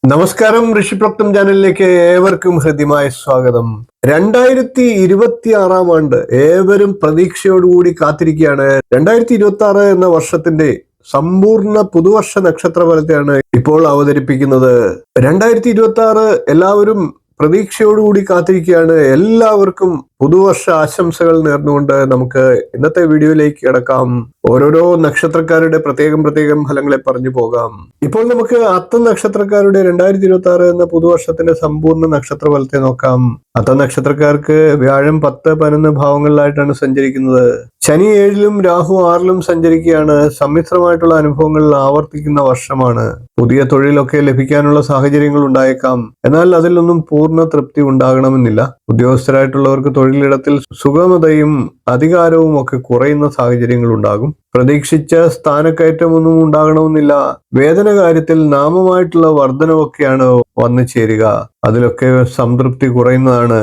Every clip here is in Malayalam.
നമസ്കാരം, ഋഷിപ്രോക്തം ചാനലിലേക്ക് ഏവർക്കും ഹൃദ്യമായ സ്വാഗതം. 2026 ആണ്ട് ഏവരും പ്രതീക്ഷയോടുകൂടി കാത്തിരിക്കുകയാണ്. 2026 എന്ന വർഷത്തിന്റെ സമ്പൂർണ്ണ പുതുവർഷ നക്ഷത്രഫലത്തെയാണ് ഇപ്പോൾ അവതരിപ്പിക്കുന്നത്. 2026 എല്ലാവരും പ്രതീക്ഷയോടുകൂടി കാത്തിരിക്കുകയാണ്. എല്ലാവർക്കും പുതുവർഷ ആശംസകൾ നേർന്നുകൊണ്ട് നമുക്ക് ഇന്നത്തെ വീഡിയോയിലേക്ക് കിടക്കാം. ഓരോരോ നക്ഷത്രക്കാരുടെ പ്രത്യേകം ഫലങ്ങളെ പറഞ്ഞു പോകാം. ഇപ്പോൾ നമുക്ക് അത്തം നക്ഷത്രക്കാരുടെ 2026 എന്ന പുതുവർഷത്തിന്റെ സമ്പൂർണ്ണ നക്ഷത്രഫലത്തെ നോക്കാം. അത്തം നക്ഷത്രക്കാർക്ക് വ്യാഴം 10, 11 ഭാവങ്ങളിലായിട്ടാണ് സഞ്ചരിക്കുന്നത്. ശനി 7ലും രാഹു 6ലും സഞ്ചരിക്കുകയാണ്. സമ്മിശ്രമായിട്ടുള്ള അനുഭവങ്ങൾ ആവർത്തിക്കുന്ന വർഷമാണ്. പുതിയ തൊഴിലൊക്കെ ലഭിക്കാനുള്ള സാഹചര്യങ്ങൾ ഉണ്ടായേക്കാം. എന്നാൽ അതിലൊന്നും പൂർണ്ണ തൃപ്തി ഉണ്ടാകണമെന്നില്ല. ഉദ്യോഗസ്ഥരായിട്ടുള്ളവർക്ക് തൊഴിലിടത്തിൽ സുഗമതയും അധികാരവും ഒക്കെ കുറയുന്ന സാഹചര്യങ്ങൾ ഉണ്ടാകും. പ്രതീക്ഷിച്ച സ്ഥാനക്കയറ്റമൊന്നും ഉണ്ടാകണമെന്നില്ല. വേതന കാര്യത്തിൽ നാമമായിട്ടുള്ള വർധനവൊക്കെയാണ് വന്നു ചേരുക. അതിലൊക്കെ സംതൃപ്തി കുറയുന്നതാണ്.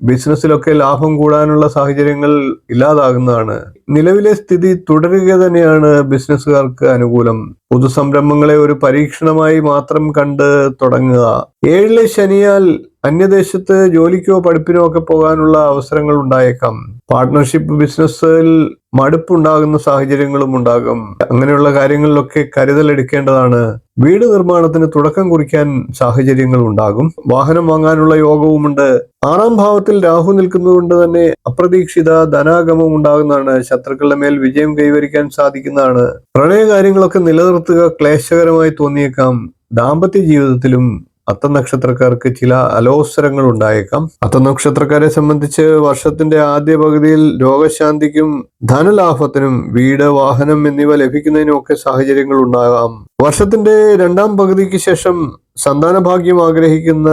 ബിസിനസ്സിലൊക്കെ ലാഭം കൂടാനുള്ള സാഹചര്യങ്ങൾ ഇല്ലാതാകുന്നതാണ്. നിലവിലെ സ്ഥിതി തുടരുക തന്നെയാണ് ബിസിനസ്സുകാർക്ക് അനുകൂലം. പുതുസംരംഭങ്ങളെ ഒരു പരീക്ഷണമായി മാത്രം കണ്ട് തുടങ്ങുക. 7ലെ ശനിയാൽ അന്യദേശത്ത് ജോലിക്കോ പഠിപ്പിനോ ഒക്കെ പോകാനുള്ള അവസരങ്ങൾ ഉണ്ടായേക്കാം. പാർട്ട്ണർഷിപ്പ് ബിസിനസ്സിൽ മടുപ്പുണ്ടാകുന്ന സാഹചര്യങ്ങളും ഉണ്ടാകും. അങ്ങനെയുള്ള കാര്യങ്ങളിലൊക്കെ കരുതൽ എടുക്കേണ്ടതാണ്. വീട് നിർമ്മാണത്തിന് തുടക്കം കുറിക്കാൻ സാഹചര്യങ്ങൾ ഉണ്ടാകും. വാഹനം വാങ്ങാനുള്ള യോഗവുമുണ്ട്. 6ാം ഭാവത്തിൽ രാഹു നിൽക്കുന്നതുകൊണ്ട് തന്നെ അപ്രതീക്ഷിത ധനാഗമം ഉണ്ടാകുന്നതാണ്. ശത്രുക്കളുടെ മേൽ വിജയം കൈവരിക്കാൻ സാധിക്കുന്നതാണ്. പ്രണയകാര്യങ്ങളൊക്കെ നിലനിർത്തുക ക്ലേശകരമായി തോന്നിയേക്കാം. ദാമ്പത്യ ജീവിതത്തിലും അത്തം നക്ഷത്രക്കാർക്ക് ചില അലോസരങ്ങൾ ഉണ്ടായേക്കാം. അത്തം നക്ഷത്രക്കാരെ സംബന്ധിച്ച് വർഷത്തിന്റെ ആദ്യ പകുതിയിൽ രോഗശാന്തിക്കും ധനലാഭത്തിനും വീട്, വാഹനം എന്നിവ ലഭിക്കുന്നതിനും ഒക്കെ സാഹചര്യങ്ങൾ ഉണ്ടാകാം. വർഷത്തിന്റെ 2ാം പകുതിക്ക് ശേഷം സന്താന ഭാഗ്യം ആഗ്രഹിക്കുന്ന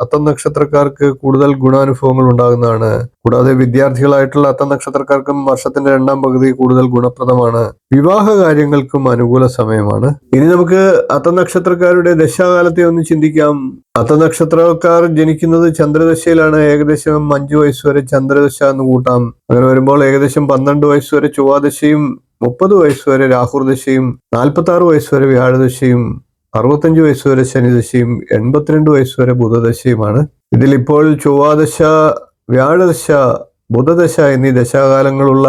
അത്തം നക്ഷത്രക്കാർക്ക് കൂടുതൽ ഗുണാനുഭവങ്ങൾ ഉണ്ടാകുന്നതാണ്. കൂടാതെ വിദ്യാർത്ഥികളായിട്ടുള്ള അത്തം നക്ഷത്രക്കാർക്കും വർഷത്തിന്റെ 2ാം പകുതി കൂടുതൽ ഗുണപ്രദമാണ്. വിവാഹ കാര്യങ്ങൾക്കും അനുകൂല സമയമാണ്. ഇനി നമുക്ക് അത്തം നക്ഷത്രക്കാരുടെ ദശാകാലത്തെ ഒന്ന് ചിന്തിക്കാം. അത്തം നക്ഷത്രക്കാർ ജനിക്കുന്നത് ചന്ദ്രദശയിലാണ്. ഏകദേശം 5 വയസ്സ് വരെ ചന്ദ്രദശ എന്ന് കൂട്ടാം. അങ്ങനെ വരുമ്പോൾ ഏകദേശം 12 വയസ്സ് വരെ ചൊവ്വാദശയും, 30 വയസ്സ് വരെ രാഹുർദശയും, 46 വയസ്സ് വരെ വ്യാഴദശയും, 65 വയസ്സ് വരെ ശനിദശയും, 82 വയസ്സ് വരെ ബുധദശയുമാണ്. ഇതിലിപ്പോൾ ചൊവ്വാദശ, വ്യാഴദശ, ബുധദശ എന്നീ ദശാകാലങ്ങളുള്ള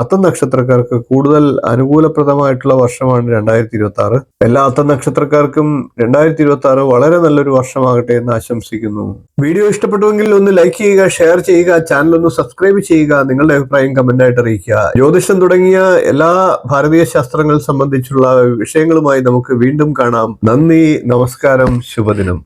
അത്തം നക്ഷത്രക്കാർക്ക് കൂടുതൽ അനുകൂലപ്രദമായിട്ടുള്ള വർഷമാണ് 2026. എല്ലാ അത്തം നക്ഷത്രക്കാർക്കും 2026 വളരെ നല്ലൊരു വർഷമാകട്ടെ എന്ന് ആശംസിക്കുന്നു. വീഡിയോ ഇഷ്ടപ്പെട്ടുവെങ്കിൽ ഒന്ന് ലൈക്ക് ചെയ്യുക, ഷെയർ ചെയ്യുക, ചാനൽ ഒന്ന് സബ്സ്ക്രൈബ് ചെയ്യുക, നിങ്ങളുടെ അഭിപ്രായം കമന്റായിട്ട് അറിയിക്കുക. ജ്യോതിഷം തുടങ്ങിയ എല്ലാ ഭാരതീയ ശാസ്ത്രങ്ങൾ സംബന്ധിച്ചുള്ള വിഷയങ്ങളുമായി നമുക്ക് വീണ്ടും കാണാം. നന്ദി, നമസ്കാരം, ശുഭദിനം.